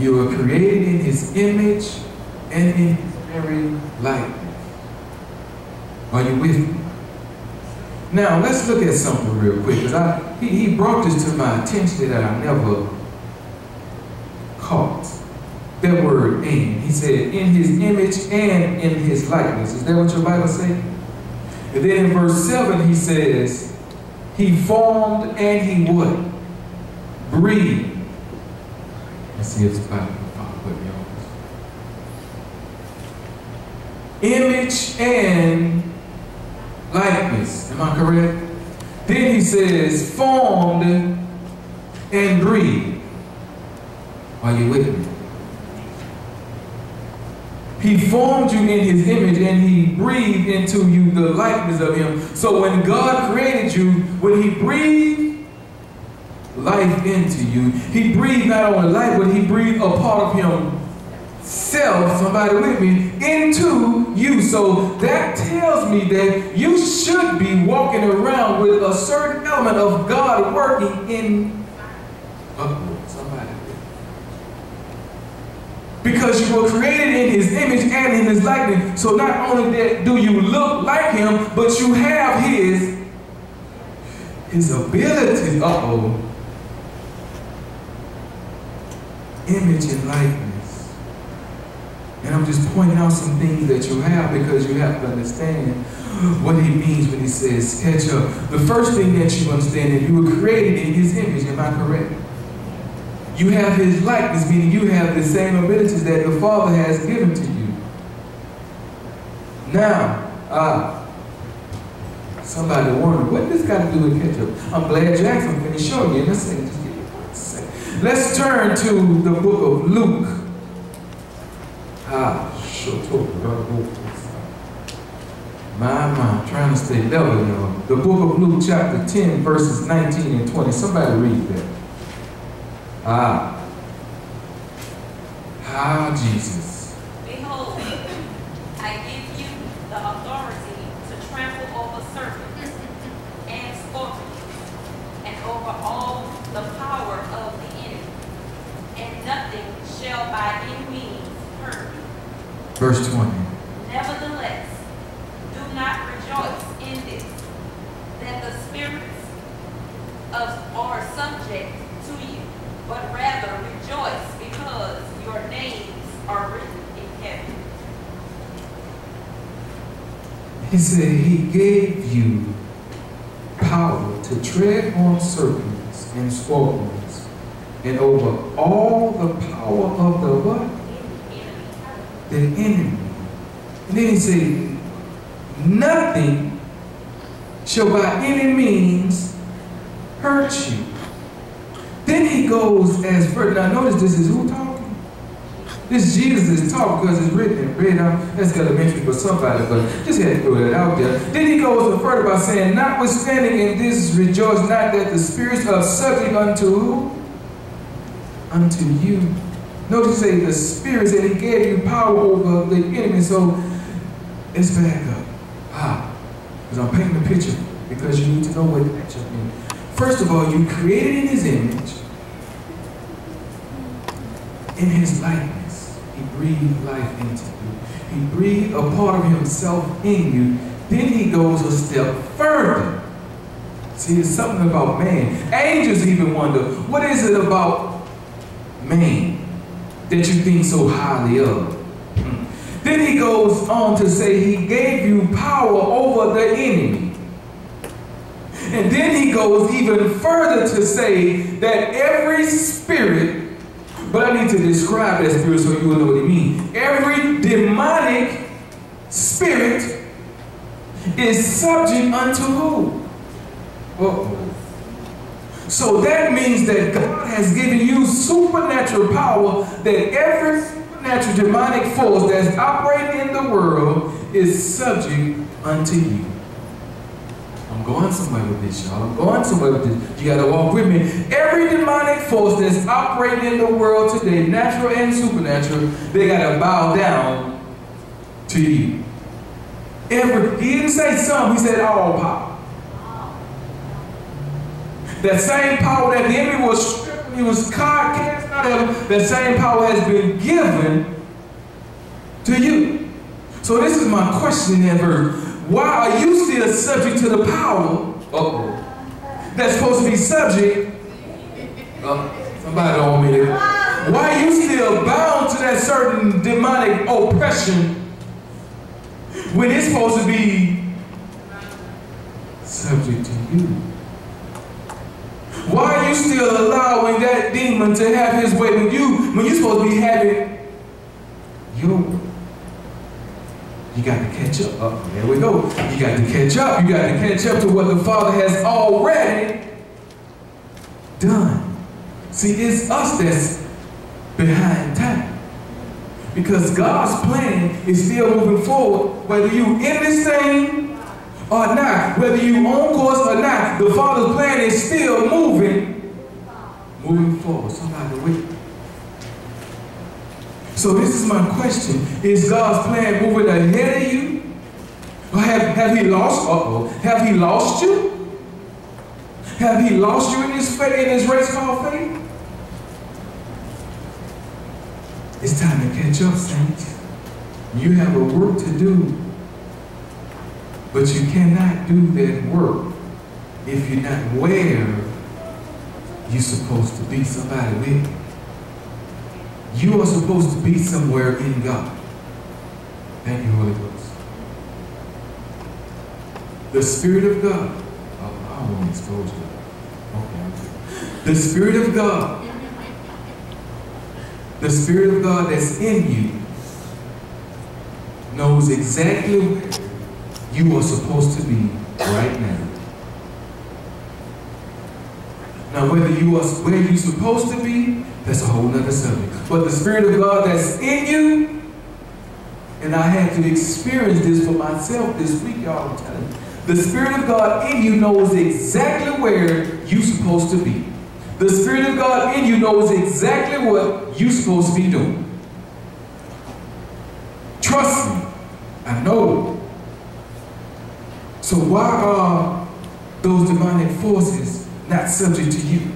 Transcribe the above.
You were created in his image and in his very likeness. Are you with me? Now, let's look at something real quick, because he brought this to my attention that I never caught. That word, "in." He said, in his image and in his likeness. Is that what your Bible says? And then in verse 7, he says, he formed and he what? Breathed. Let's see if the Bible can put me on. Image and likeness. Am I correct? Then he says, formed and breathed. Are you with me? He formed you in his image and he breathed into you the likeness of him. So when God created you, when he breathed life into you, he breathed not only life, but he breathed a part of himself, somebody with me, into you. So that tells me that you should be walking around with a certain element of God working in somebody. Because you were created in his image and in his likeness. So not only that do you look like him, but you have his abilities. Image and likeness. And I'm just pointing out some things that you have, because you have to understand what he means when he says catch up. The first thing that you understand is you were created in his image. Am I correct? You have his likeness, meaning you have the same abilities that the Father has given to you. Now, somebody wondered, what this got to do with ketchup? I'm glad you asked. I'm going to show you in a second. Just give me 1 second. Let's turn to the book of Luke. My, trying to stay level, y'all. The book of Luke, chapter 10, verses 19 and 20. Somebody read that. Jesus. Behold, I give you the authority to trample over serpents and scorpions and over all the power of the enemy, and nothing shall by any means hurt you. Verse 20. Nevertheless, do not rejoice in this, that the spirits are subject to you, but rather rejoice because your names are written in heaven. He said he gave you power to tread on serpents and scorpions and over all the power of the what? The enemy. And then he said, nothing shall by any means hurt you. Then he goes as further. Now notice this is who talking? This Jesus is talking because it's written in red. That's elementary for somebody, but just had to throw that out there. Then he goes further by saying, notwithstanding in this rejoice not that the spirits are subject unto who? Unto you. Notice say the spirits, that he gave you power over the enemy. So let's back up. Because I'm painting a picture, because you need to know what the picture means. First of all, you created in his image, in his likeness. He breathed life into you. He breathed a part of himself in you. Then he goes a step further. See, it's something about man. Angels even wonder, what is it about man that you think so highly of? Then he goes on to say he gave you power over the enemy. And then he goes even further to say that every spirit, but I need to describe that spirit so you will know what it means. Every demonic spirit is subject unto who? So that means that God has given you supernatural power, that every supernatural demonic force that's operating in the world is subject unto you. I'm going somewhere with this, y'all. I'm going somewhere with this. You got to walk with me. Every demonic force that's operating in the world today, natural and supernatural, they got to bow down to you. He didn't say some, he said all power. That same power that the enemy was stripped, he was cast whatever, that same power has been given to you. So this is my question in that verse. Why are you still subject to the power that's supposed to be subject? Somebody don't want me to. Why are you still bound to that certain demonic oppression when it's supposed to be subject to you? Why are you still allowing that demon to have his way with you when you're supposed to be having your way? You got to catch up. There we go. You got to catch up. You got to catch up to what the Father has already done. See, it's us that's behind time. Because God's plan is still moving forward, whether you in this thing or not, whether you on course or not, the Father's plan is still moving forward. Somebody wait. So this is my question. Is God's plan moving ahead of you? Or have he lost? Have he lost you? Have he lost you in this race called faith? It's time to catch up, saints. You have a work to do. But you cannot do that work if you're not where you're supposed to be. Somebody with me. You are supposed to be somewhere in God. Thank you, Holy Ghost. The Spirit of God. Oh, I don't want to expose you. Okay. The Spirit of God. The Spirit of God that's in you knows exactly where you are supposed to be right now. Now, whether you are where you're supposed to be, that's a whole nother subject. But the Spirit of God that's in you, and I had to experience this for myself this week, y'all, I'm telling you. The Spirit of God in you knows exactly where you're supposed to be. The Spirit of God in you knows exactly what you're supposed to be doing. Trust me, I know. So why are those demonic forces not subject to you?